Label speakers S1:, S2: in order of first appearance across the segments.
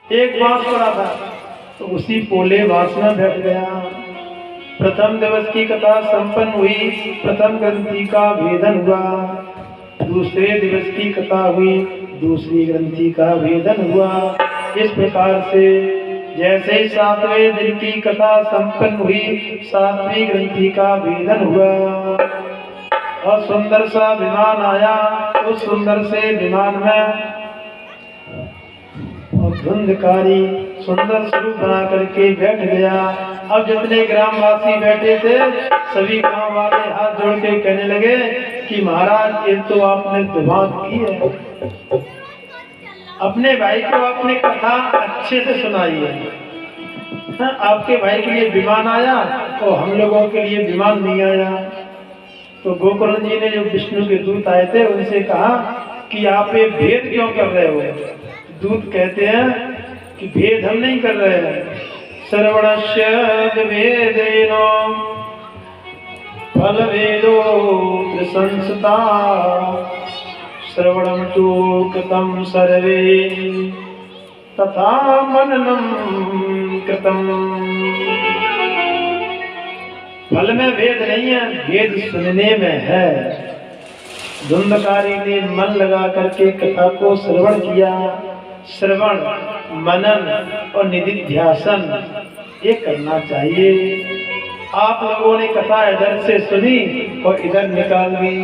S1: एक बांस पड़ा था तो उसी पोले बांस में बैठ गया। प्रथम दिवस की कथा संपन्न हुई, प्रथम ग्रंथि का भेदन हुआ। दूसरे दिवस की कथा हुई, दूसरी ग्रंथि का भेदन हुआ। इस प्रकार से जैसे सातवें दिन की कथा संपन्न हुई, सातवीं ग्रंथि का भेदन हुआ और सुंदर सा विमान आया। उस सुंदर से विमान में और धुंधकारी सुंदर स्वरूप बना करके बैठ गया। अब जितने ग्रामवासी बैठे थे सभी गांव वाले हाथ जोड़ के कहने लगे कि महाराज ये तो आपने दुबात की है, अपने भाई को आपने कथा अच्छे से सुनाई है। आपके भाई के लिए विमान आया तो हम लोगों के लिए विमान नहीं आया। तो गोकर्ण जी ने जो विष्णु के दूत आए थे उनसे कहा कि आप ये भेद क्यों कर रहे हो। दूत कहते हैं कि भेद हम नहीं कर रहे हैं। श्रवणस्य वेदेनो फल वेदो संसता श्रवणम तो कृतम सर्वे तथा मननम कृतम। फल में भेद नहीं है, भेद सुनने में है। धुंधकारी ने मन लगा करके कथा को श्रवण किया। श्रवण, मनन और निधिध्यासन ये करना चाहिए। आप लोगों ने कथा इधर से सुनी और इधर निकाल दी।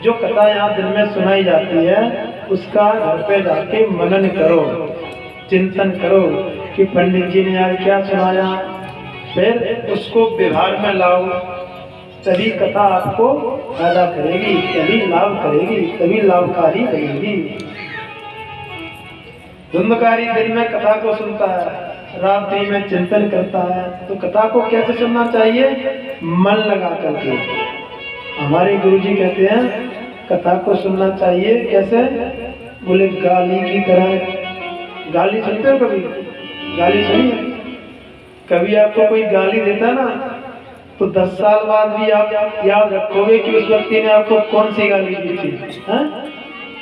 S1: जो कथा यहाँ दिन में सुनाई जाती है उसका घर पे जाके मनन करो, चिंतन करो कि पंडित जी ने आज क्या सुनाया, फिर उसको व्यवहार में लाओ। तभी कथा आपको फायदा करेगी, तभी लाभ करेगी, तभी लाभकारी बनेगी। धुंधकारी दिन में कथा को सुनता है, रात्रि में चिंतन करता है। तो कथा को कैसे सुनना चाहिए? मन लगा करके। हमारे गुरुजी कहते हैं कथा को सुनना चाहिए कैसे? बोले गाली की तरह। गाली सुनते हो कभी? गाली सुनी? कभी आपको कोई गाली देता ना तो 10 साल बाद भी आप याद रखोगे कि उस व्यक्ति ने आपको कौन सी गाली दी थी।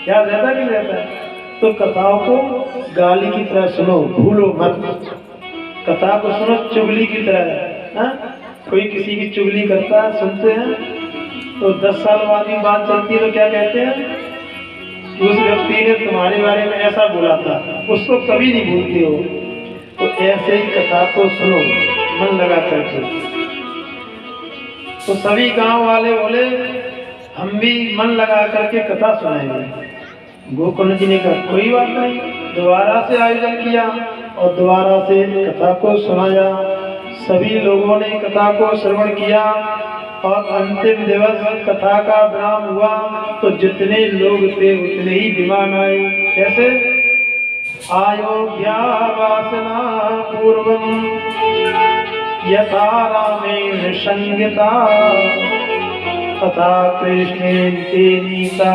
S1: याद रहता कि रहता है? तो कथाओं को गाली की तरह सुनो, भूलो मत। कथा को सुनो चुगली की तरह। कोई किसी की चुगली करता है, सुनते हैं तो 10 साल बाद भी बात चलती है तो क्या कहते हैं कि उस व्यक्ति ने तुम्हारे बारे में ऐसा बोला था, उसको कभी नहीं भूलते हो। तो ऐसे ही कथा को सुनो मन लगा करके। तो सभी गांव वाले बोले हम भी मन लगा करके कथा सुनाएंगे। गोकर्ण जी ने कहा कोई बात नहीं। दोबारा से आयोजन किया और दोबारा से कथा को सुनाया। सभी लोगों ने कथा को श्रवण किया और अंतिम दिवस कथा का विराम हुआ तो जितने लोग थे उतने ही विमान आए। कैसे? अयोध्या वासना पूर्वम यथा रामेण संगीता तथा कृष्णेन ते नीता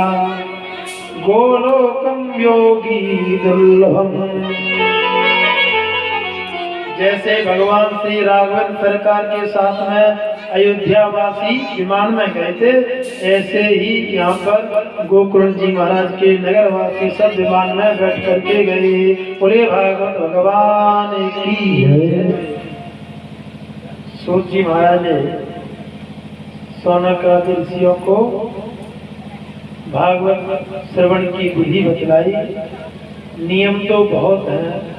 S1: गोलोकम योगी दुर्लभम। जैसे भगवान श्री राघवन सरकार के साथ में अयोध्या वासी विमान में गए थे, ऐसे ही यहाँ पर गोकर्ण जी महाराज के नगर वासी सब विमान में बैठ करके गए। बोले भागवत भगवान की। सूत जी महाराज ने शौनकादि ऋषियों को भागवत श्रवण की विधि बतलाई। नियम तो बहुत है।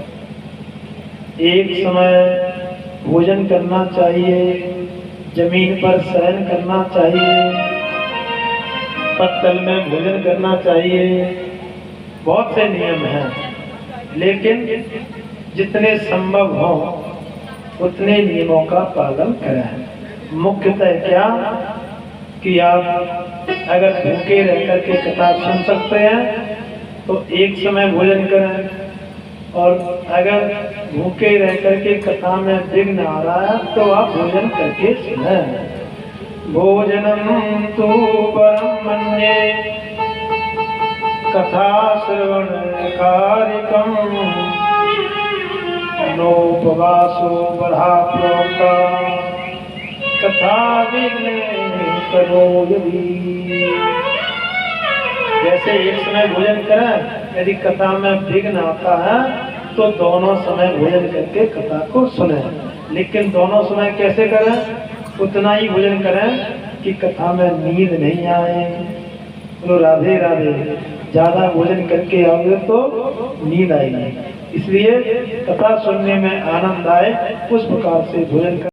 S1: एक समय भोजन करना चाहिए, जमीन पर शयन करना चाहिए, पत्तल में भोजन करना चाहिए। बहुत से नियम हैं, लेकिन जितने संभव हो उतने नियमों का पालन करें। मुख्यतः क्या कि आप अगर भूखे रह करके कथा सुन सकते हैं तो एक समय भोजन करें, और अगर भूखे रह करके कथा में विघ्न आ रहा है तो आप भोजन करके सुनें। भोजनम तो परम मन्ये कथा श्रवण कारिकम नोपवासो बड़ा प्रोक्ता कथा विघ्न करो यदि। जैसे एक समय भोजन करें, यदि कथा में विघ्न आता है तो दोनों समय भोजन करके कथा को सुने। लेकिन दोनों समय कैसे करें? उतना ही भोजन करें कि कथा में नींद नहीं आए। तो राधे राधे, ज्यादा भोजन करके आओगे तो नींद आएगी। इसलिए कथा सुनने में आनंद आए उस प्रकार से भोजन कर